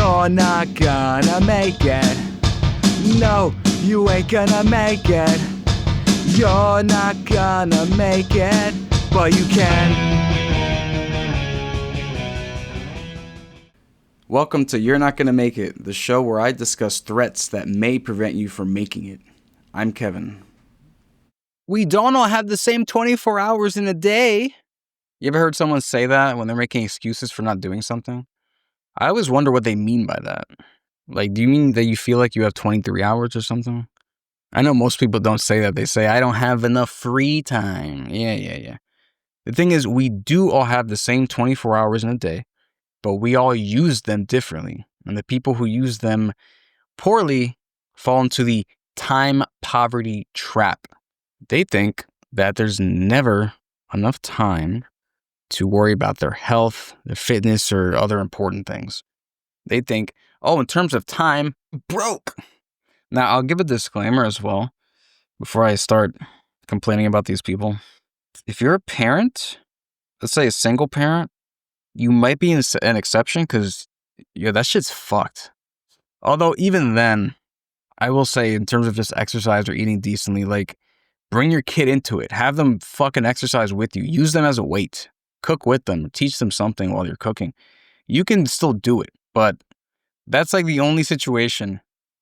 You're not gonna make it. No, you ain't gonna make it. You're not gonna make it, but you can. Welcome to You're Not Gonna Make It, the show where I discuss threats that may prevent you from making it. I'm Kevin. We don't all have the same 24 hours in a day. You ever heard someone say that when they're making excuses for not doing something? I always wonder what they mean by that. Like, do you mean that you feel like you have 23 hours or something? I know most people don't say that. They say, I don't have enough free time. Yeah. The thing is, we do all have the same 24 hours in a day, but we all use them differently. And the people who use them poorly fall into the time poverty trap. They think that there's never enough time to worry about their health, their fitness, or other important things. They think, oh, in terms of time, broke. Now, I'll give a disclaimer as well before I start complaining about these people. If you're a parent, let's say a single parent, you might be an exception because that shit's fucked. Although even then, I will say in terms of just exercise or eating decently, like bring your kid into it. Have them fucking exercise with you. Use them as a weight. Cook with them. Teach them something while you're cooking. You can still do it, but that's like the only situation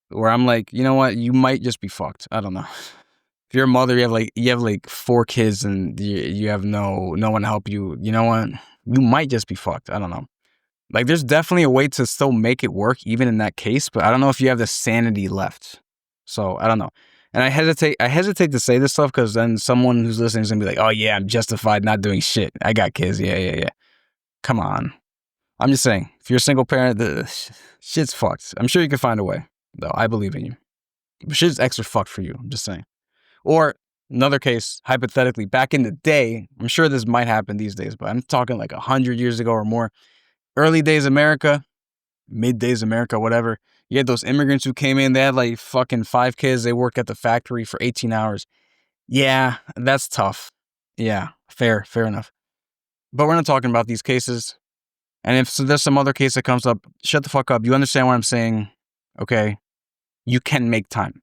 where I'm like, you know what? You might just be fucked. I don't know. If you're a mother, you have like 4 kids and you have no one to help you. You know what? You might just be fucked. I don't know. Like, there's definitely a way to still make it work, even in that case. But I don't know if you have the sanity left. So I don't know. And I hesitate to say this stuff because then someone who's listening is gonna be like, "Oh yeah, I'm justified not doing shit. I got kids. Yeah. Come on." I'm just saying, if you're a single parent, the shit's fucked. I'm sure you can find a way, though. I believe in you. But shit's extra fucked for you. I'm just saying. Or another case, hypothetically, back in the day, I'm sure this might happen these days, but I'm talking like 100 years ago or more. Early days America, mid days America, whatever. You had those immigrants who came in, they had like fucking 5 kids. They worked at the factory for 18 hours. Yeah, that's tough. Yeah, fair enough. But we're not talking about these cases. And if there's some other case that comes up, shut the fuck up. You understand what I'm saying? Okay. You can make time.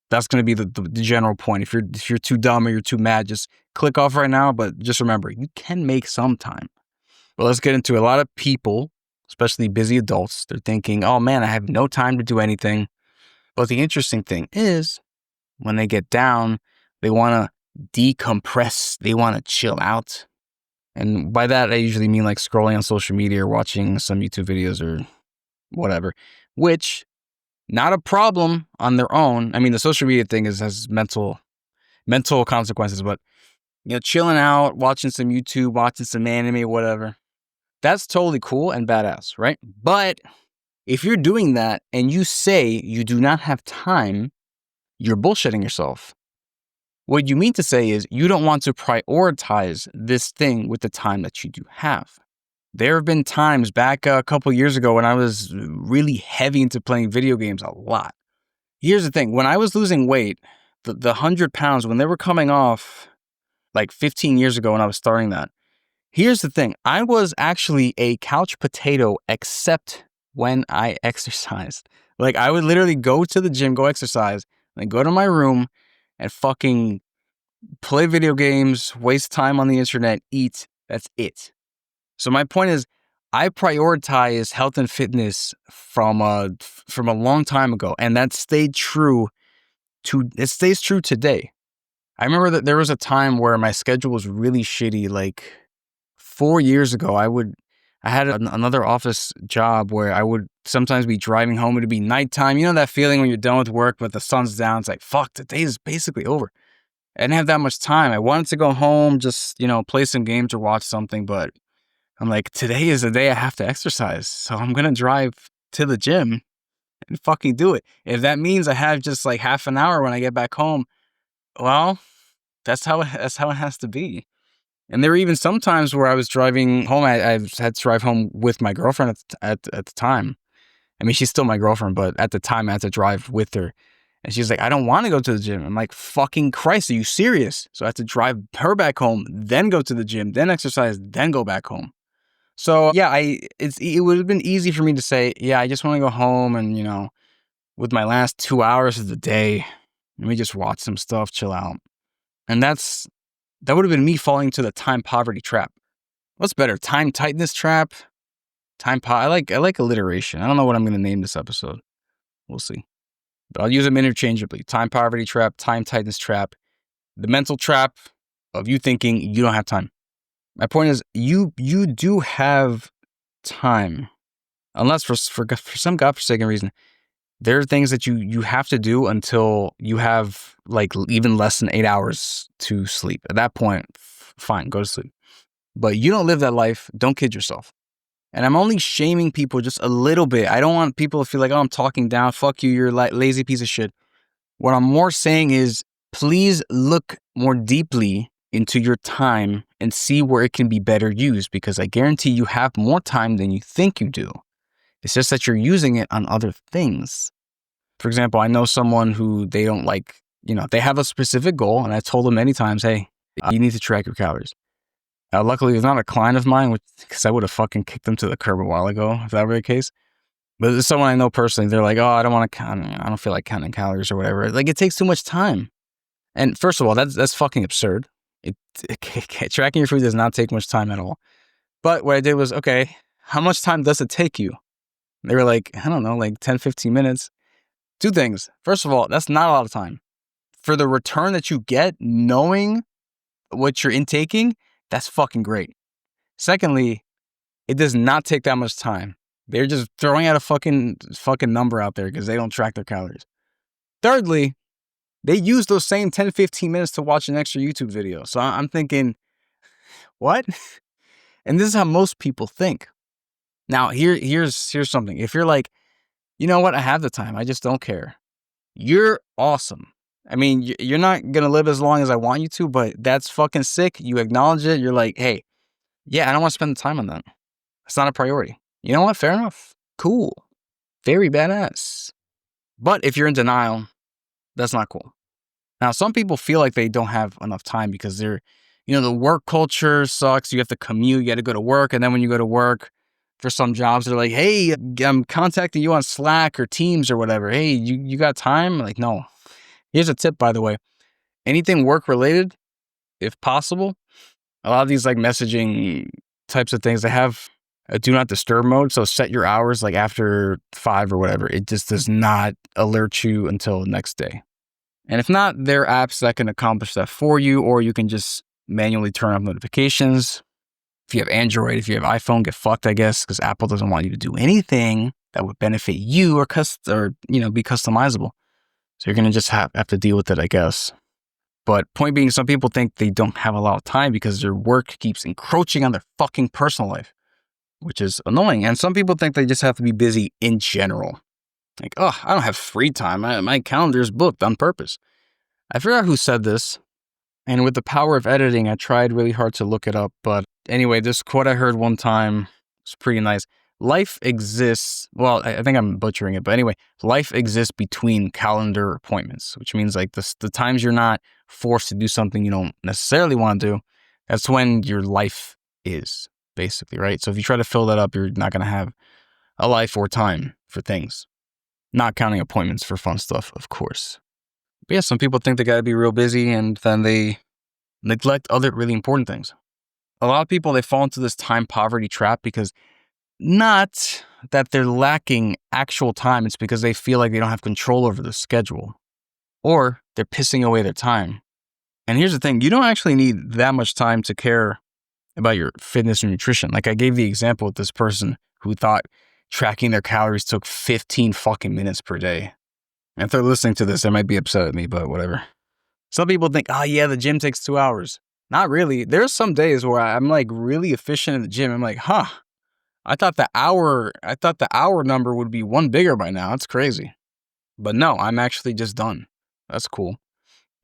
That's going to be the general point. If you're too dumb or you're too mad, just click off right now. But just remember, you can make some time. Well, let's get into it. A lot of people, especially busy adults, they're thinking, oh man, I have no time to do anything. But the interesting thing is, when they get down, they want to decompress. They want to chill out. And by that, I usually mean like scrolling on social media or watching some YouTube videos or whatever, which not a problem on their own. I mean, the social media thing has mental consequences, but chilling out, watching some YouTube, watching some anime, whatever. That's totally cool and badass, right? But if you're doing that and you say you do not have time, you're bullshitting yourself. What you mean to say is you don't want to prioritize this thing with the time that you do have. There have been times back a couple years ago when I was really heavy into playing video games a lot. Here's the thing. When I was losing weight, the 100 pounds, when they were coming off like 15 years ago when I was starting that, here's the thing. I was actually a couch potato except when I exercised. Like, I would literally go to the gym, go exercise, then go to my room and fucking play video games, waste time on the internet, eat. That's it. So my point is, I prioritize health and fitness from a long time ago, and that stayed true. It stays true today. I remember that there was a time where my schedule was really shitty. Like 4 years ago, I had another office job where I would sometimes be driving home. It'd be nighttime. You know that feeling when you're done with work, but the sun's down. It's like, fuck, the day is basically over. I didn't have that much time. I wanted to go home, just, play some games or watch something, but I'm like, today is the day I have to exercise. So I'm going to drive to the gym and fucking do it. If that means I have just like half an hour when I get back home, well, that's how it has to be. And there were even some times where I was driving home. I had to drive home with my girlfriend at the time. I mean, she's still my girlfriend, but at the time I had to drive with her. And she's like, I don't want to go to the gym. I'm like, fucking Christ, are you serious? So I had to drive her back home, then go to the gym, then exercise, then go back home. So yeah, it would have been easy for me to say, yeah, I just want to go home and, with my last 2 hours of the day, let me just watch some stuff, chill out. And that would have been me falling into the time poverty trap. What's better, time tightness trap? I like alliteration. I don't know what I'm going to name this episode. We'll see. But I'll use them interchangeably. Time poverty trap, time tightness trap, the mental trap of you thinking you don't have time. My point is, you do have time, unless for some godforsaken reason, there are things that you have to do until you have like even less than 8 hours to sleep. At that point, fine, go to sleep. But you don't live that life. Don't kid yourself. And I'm only shaming people just a little bit. I don't want people to feel like, oh, I'm talking down. Fuck you. You're a lazy piece of shit. What I'm more saying is, please look more deeply into your time and see where it can be better used, because I guarantee you have more time than you think you do. It's just that you're using it on other things. For example, I know someone who they don't like, they have a specific goal, and I told them many times, hey, you need to track your calories. Luckily, it's not a client of mine, because I would have fucking kicked them to the curb a while ago if that were the case. But it's someone I know personally. They're like, oh, I don't want to count. I don't feel like counting calories or whatever. Like, it takes too much time. And first of all, that's fucking absurd. Tracking your food does not take much time at all. But what I did was, okay, how much time does it take you? They were like, I don't know, like 10, 15 minutes. Two things. First of all, that's not a lot of time. For the return that you get, knowing what you're intaking, that's fucking great. Secondly, it does not take that much time. They're just throwing out a fucking number out there because they don't track their calories. Thirdly, they use those same 10, 15 minutes to watch an extra YouTube video. So I'm thinking, what? And this is how most people think. Now, here's something. If you're like, you know what, I have the time, I just don't care, you're awesome. I mean, you're not going to live as long as I want you to, but that's fucking sick. You acknowledge it. You're like, hey, yeah, I don't want to spend the time on that. It's not a priority. You know what? Fair enough. Cool. Very badass. But if you're in denial, that's not cool. Now, some people feel like they don't have enough time because the work culture sucks. You have to commute. You got to go to work. And then when you go to work, for some jobs, they're like, hey, I'm contacting you on Slack or Teams or whatever. Hey, you got time? Like, no. Here's a tip, by the way. Anything work-related, if possible, a lot of these like messaging types of things, they have a do not disturb mode. So set your hours like after 5 or whatever. It just does not alert you until the next day. And if not, there are apps that can accomplish that for you, or you can just manually turn off notifications. If you have Android, if you have iPhone, get fucked, I guess, because Apple doesn't want you to do anything that would benefit you or be customizable. So you're going to just have to deal with it, I guess. But point being, some people think they don't have a lot of time because their work keeps encroaching on their fucking personal life, which is annoying. And some people think they just have to be busy in general. Like, oh, I don't have free time. My calendar is booked on purpose. I forgot who said this. And with the power of editing, I tried really hard to look it up. But anyway, this quote I heard one time was pretty nice. Life exists, well, I think I'm butchering it, but anyway, life exists between calendar appointments, which means like the times you're not forced to do something you don't necessarily want to do, that's when your life is, basically, right? So if you try to fill that up, you're not going to have a life or time for things. Not counting appointments for fun stuff, of course. But yeah, some people think they got to be real busy and then they neglect other really important things. A lot of people, they fall into this time poverty trap because not that they're lacking actual time, it's because they feel like they don't have control over the schedule, or they're pissing away their time. And here's the thing, you don't actually need that much time to care about your fitness or nutrition. Like I gave the example with this person who thought tracking their calories took 15 fucking minutes per day. And if they're listening to this, they might be upset at me, but whatever. Some people think, oh yeah, the gym takes 2 hours. Not really. There's some days where I'm like really efficient in the gym. I'm like, I thought the hour number would be one bigger by now. That's crazy. But no, I'm actually just done. That's cool.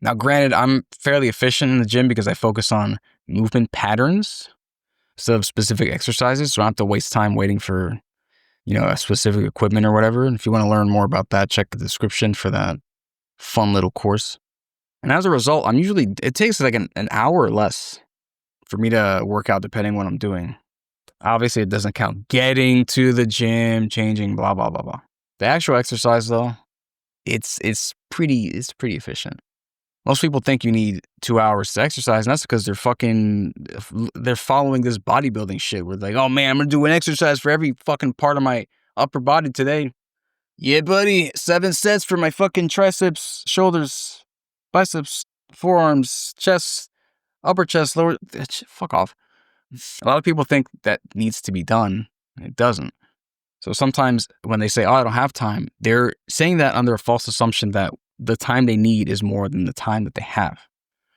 Now, granted, I'm fairly efficient in the gym because I focus on movement patterns instead of specific exercises. So I don't have to waste time waiting for, a specific equipment or whatever. And if you want to learn more about that, check the description for that fun little course. And as a result, it takes like an hour or less for me to work out depending on what I'm doing. Obviously, it doesn't count getting to the gym, changing, blah, blah, blah, blah. The actual exercise, though, it's pretty efficient. Most people think you need 2 hours to exercise, and that's because they're following this bodybuilding shit where they're like, oh man, I'm gonna do an exercise for every fucking part of my upper body today. Yeah, buddy, 7 sets for my fucking triceps, shoulders, biceps, forearms, chest, upper chest, lower. Fuck off. A lot of people think that needs to be done, and it doesn't. So sometimes when they say, oh, I don't have time, they're saying that under a false assumption that the time they need is more than the time that they have.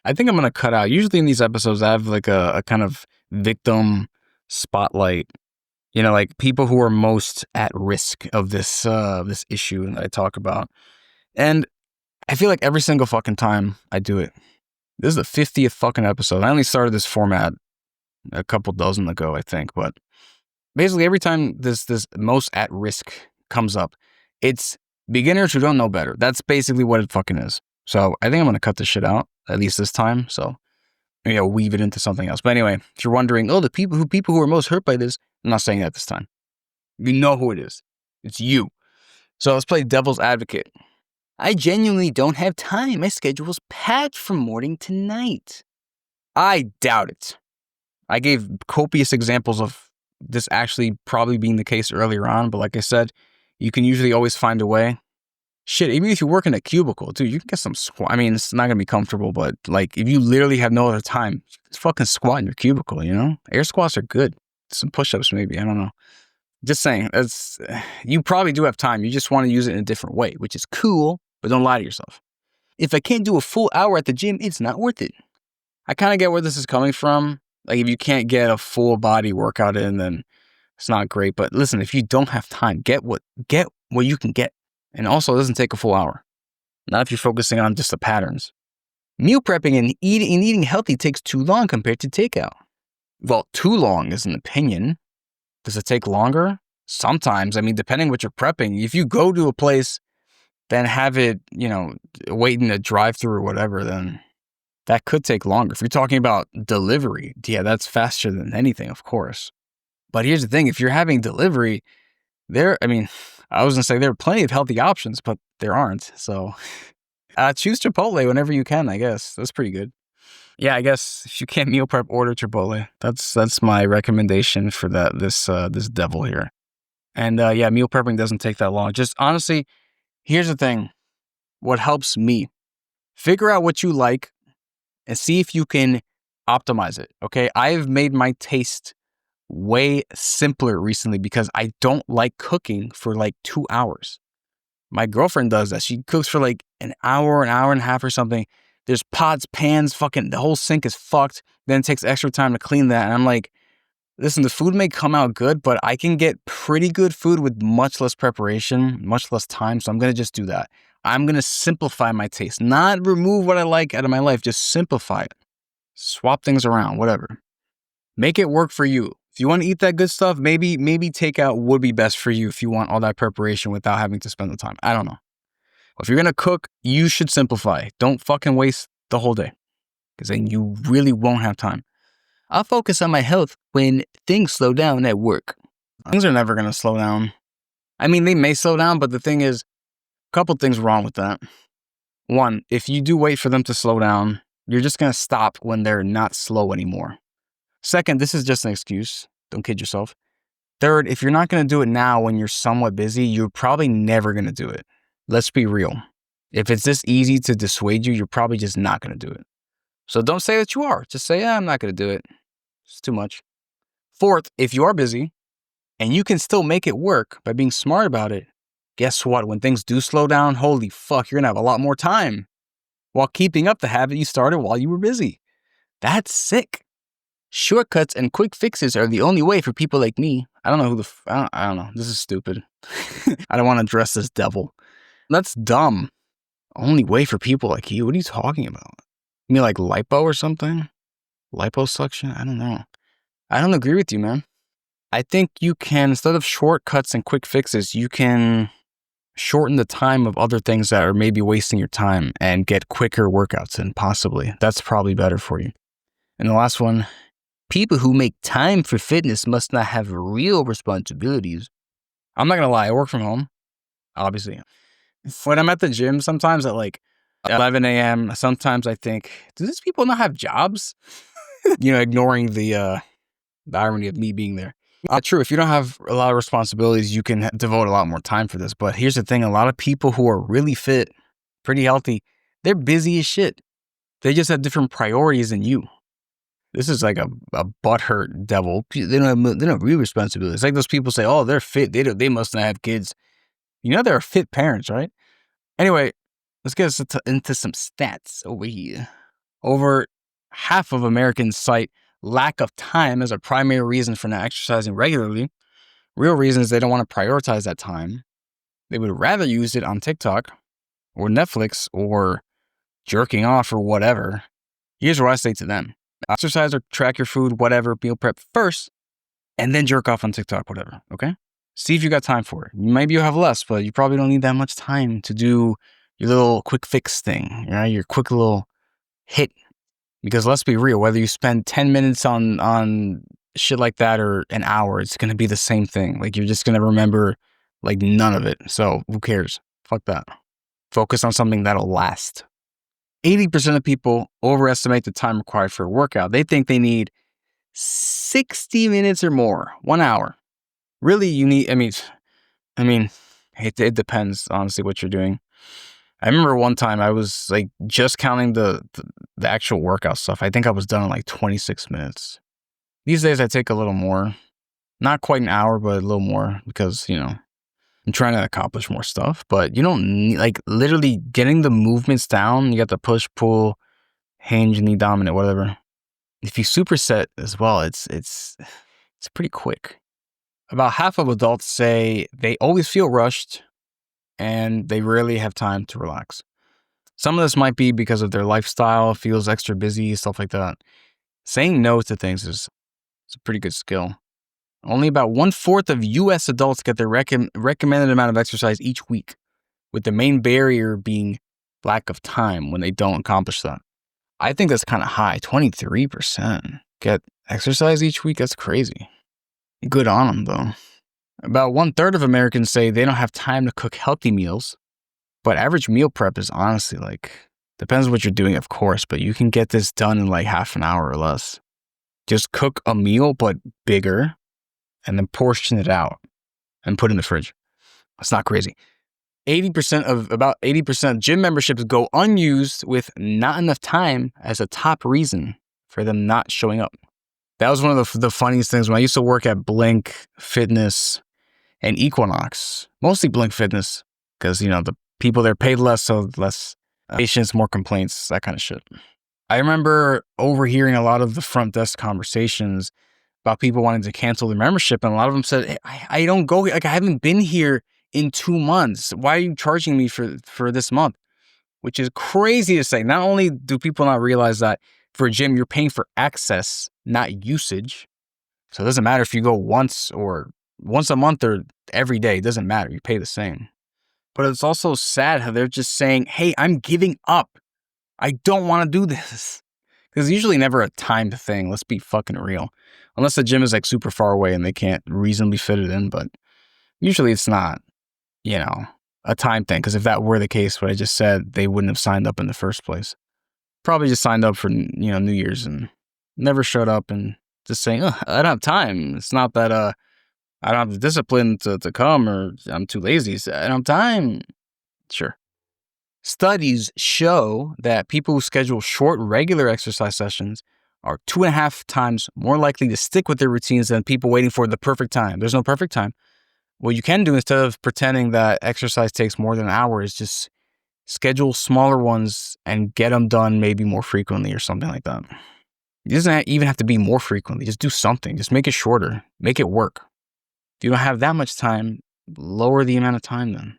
I think I'm going to cut out. Usually in these episodes, I have like a kind of victim spotlight, like people who are most at risk of this issue that I talk about. And I feel like every single fucking time I do it, this is the 50th fucking episode. I only started this format a couple dozen ago, I think. But basically every time this most at risk comes up, it's beginners who don't know better. That's basically what it fucking is. So I think I'm going to cut this shit out, at least this time. So, weave it into something else. But anyway, if you're wondering, the people who are most hurt by this, I'm not saying that this time. You know who it is. It's you. So let's play devil's advocate. I genuinely don't have time. My schedule's packed from morning to night. I doubt it. I gave copious examples of this actually probably being the case earlier on, but like I said, you can usually always find a way. Shit, even if you work in a cubicle, dude, you can get some squat. I mean, it's not gonna be comfortable, but like if you literally have no other time, just fucking squat in your cubicle, Air squats are good. Some push-ups maybe, I don't know. Just saying, you probably do have time. You just want to use it in a different way, which is cool, but don't lie to yourself. If I can't do a full hour at the gym, it's not worth it. I kind of get where this is coming from. Like if you can't get a full body workout in, then it's not great. But listen, if you don't have time, get what you can get. And also, it doesn't take a full hour. Not if you're focusing on just the patterns. Meal prepping and eating healthy takes too long compared to takeout. Well, too long is an opinion. Does it take longer? Sometimes. I mean, depending what you're prepping. If you go to a place, then have it, wait in a drive-thru or whatever, then that could take longer. If you're talking about delivery, yeah, that's faster than anything, of course. But here's the thing. If you're having delivery, I was going to say there are plenty of healthy options, but there aren't. So choose Chipotle whenever you can, I guess. That's pretty good. Yeah, I guess if you can't meal prep, order Chipotle. That's my recommendation for this devil here. And meal prepping doesn't take that long. Just honestly, here's the thing. What helps me, figure out what you like and see if you can optimize it, okay? I've made my taste way simpler recently because I don't like cooking for like 2 hours. My girlfriend does that. She cooks for like an hour and a half or something. There's pots, pans, fucking the whole sink is fucked. Then it takes extra time to clean that. And I'm like, listen, the food may come out good, but I can get pretty good food with much less preparation, much less time. So I'm going to just do that. I'm going to simplify my taste, not remove what I like out of my life, just simplify it. Swap things around, whatever. Make it work for you. If you want to eat that good stuff, maybe takeout would be best for you if you want all that preparation without having to spend the time. I don't know. If you're going to cook, you should simplify. Don't fucking waste the whole day because then you really won't have time. I'll focus on my health when things slow down at work. Things are never going to slow down. I mean, they may slow down, but the thing is, a couple things wrong with that. One, if you do wait for them to slow down, you're just going to stop when they're not slow anymore. Second, this is just an excuse. Don't kid yourself. Third, if you're not going to do it now when you're somewhat busy, you're probably never going to do it. Let's be real. If it's this easy to dissuade you, you're probably just not going to do it. So don't say that you are. Just say, I'm not going to do it. It's too much. Fourth, if you are busy and you can still make it work by being smart about it, guess what? When things do slow down, holy fuck, you're going to have a lot more time while keeping up the habit you started while you were busy. That's sick. Shortcuts and quick fixes are the only way for people like me. I don't know who I don't know. This is stupid. I don't want to address this devil. That's dumb. Only way for people like you? What are you talking about? You mean like lipo or something? Liposuction? I don't know. I don't agree with you, man. I think you can, instead of shortcuts and quick fixes, you can shorten the time of other things that are maybe wasting your time and get quicker workouts in, possibly. That's probably better for you. And the last one, People who make time for fitness must not have real responsibilities. I'm not gonna lie, I work from home, obviously. When I'm at the gym, sometimes at like 11 a.m., sometimes I think, do these people not have jobs? Ignoring the irony of me being there. True, if you don't have a lot of responsibilities, you can devote a lot more time for this. But here's the thing, a lot of people who are really fit, pretty healthy, they're busy as shit. They just have different priorities than you. This is like a butthurt devil. They don't have real responsibilities. It's like those people say, oh, they're fit. They must not have kids. They're fit parents, right? Anyway, let's get into some stats over here. Over half of Americans cite lack of time as a primary reason for not exercising regularly. Real reason is they don't want to prioritize that time. They would rather use it on TikTok or Netflix or jerking off or whatever. Here's what I say to them. Exercise or track your food, whatever, meal prep first, and then jerk off on TikTok, whatever, okay? See if you got time for it. Maybe you have less, but you probably don't need that much time to do your little quick fix thing, right? Your quick little hit. Because let's be real, whether you spend 10 minutes on shit like that or an hour, it's going to be the same thing. Like, you're just going to remember, like, none of it. So who cares? Fuck that. Focus on something that'll last. 80% of people overestimate the time required for a workout. They think they need 60 minutes or more, 1 hour. Really, you need, it depends, honestly, what you're doing. I remember one time I was like just counting the actual workout stuff. I think I was done in like 26 minutes. These days I take a little more. Not quite an hour, but a little more because, I'm trying to accomplish more stuff. But you don't need, like, literally getting the movements down. You got the push, pull, hinge, knee dominant, whatever. If you superset as well, it's pretty quick. About half of adults say they always feel rushed and they rarely have time to relax. Some of this might be because of their lifestyle, feels extra busy, stuff like that. Saying no to things is a pretty good skill. Only about 1/4 of U.S. adults get their recommended amount of exercise each week, with the main barrier being lack of time when they don't accomplish that. I think that's kind of high. 23% get exercise each week. That's crazy. Good on them, though. About 1/3 of Americans say they don't have time to cook healthy meals, but average meal prep is honestly depends what you're doing, of course, but you can get this done in like half an hour or less. Just cook a meal, but bigger, and then portion it out and put it in the fridge. That's not crazy. About 80% of gym memberships go unused with not enough time as a top reason for them not showing up. That was one of the funniest things when I used to work at Blink Fitness and Equinox, mostly Blink Fitness, because, the people there paid less, so less patients, more complaints, that kind of shit. I remember overhearing a lot of the front desk conversations about people wanting to cancel their membership, and a lot of them said, hey, I don't go, I haven't been here in 2 months. Why are you charging me for this month? Which is crazy to say. Not only do people not realize that for a gym, you're paying for access, not usage. So it doesn't matter if you go once a month or every day. It doesn't matter. You pay the same. But it's also sad how they're just saying, hey, I'm giving up. I don't want to do this. Because it's usually never a timed thing. Let's be fucking real. Unless the gym is like super far away and they can't reasonably fit it in. But usually it's not, a time thing. Because if that were the case, what I just said, they wouldn't have signed up in the first place. Probably just signed up for, New Year's and never showed up and just saying, I don't have time. It's not that I don't have the discipline to come, or I'm too lazy. I don't have time. Sure. Studies show that people who schedule short, regular exercise sessions are 2.5 times more likely to stick with their routines than people waiting for the perfect time. There's no perfect time. What you can do, instead of pretending that exercise takes more than an hour, is just schedule smaller ones and get them done maybe more frequently or something like that. It doesn't even have to be more frequently. Just do something. Just make it shorter. Make it work. If you don't have that much time, lower the amount of time then.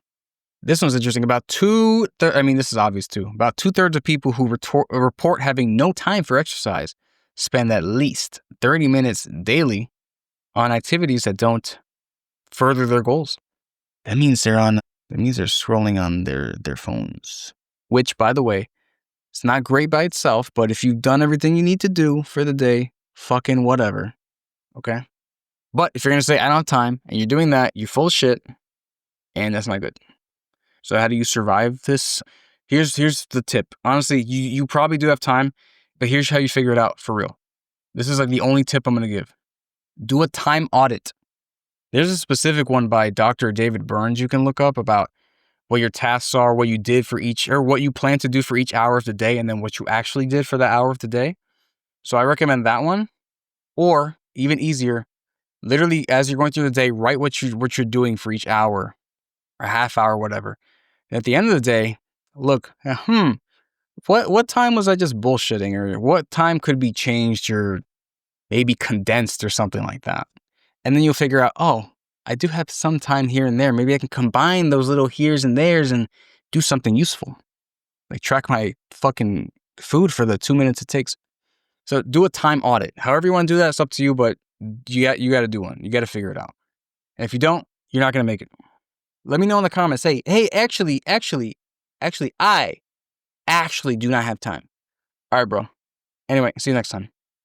This one's interesting. This is obvious too. About 2/3 of people who report having no time for exercise spend at least 30 minutes daily on activities that don't further their goals. That means they're scrolling on their phones, which, by the way, it's not great by itself, but if you've done everything you need to do for the day, fucking whatever. Okay? But if you're going to say, I don't have time, and you're doing that, you're full of shit, and that's not good. So how do you survive this? Here's the tip. Honestly, you probably do have time, but here's how you figure it out for real. This is like the only tip I'm going to give. Do a time audit. There's a specific one by Dr. David Burns you can look up about what your tasks are, what you did for each, or what you plan to do for each hour of the day, and then what you actually did for that hour of the day. So I recommend that one. Or even easier, literally as you're going through the day, write what you're doing for each hour or half hour, whatever. And at the end of the day, look, what time was I just bullshitting, or what time could be changed or maybe condensed or something like that. And then you'll figure out, oh, I do have some time here and there. Maybe I can combine those little heres and theres and do something useful. Like track my fucking food for the 2 minutes it takes. So do a time audit. However you want to do that, it's up to you, but you got to do one. You got to figure it out. And if you don't, you're not going to make it. Let me know in the comments. Say, hey, actually, I actually do not have time. All right, bro. Anyway, see you next time.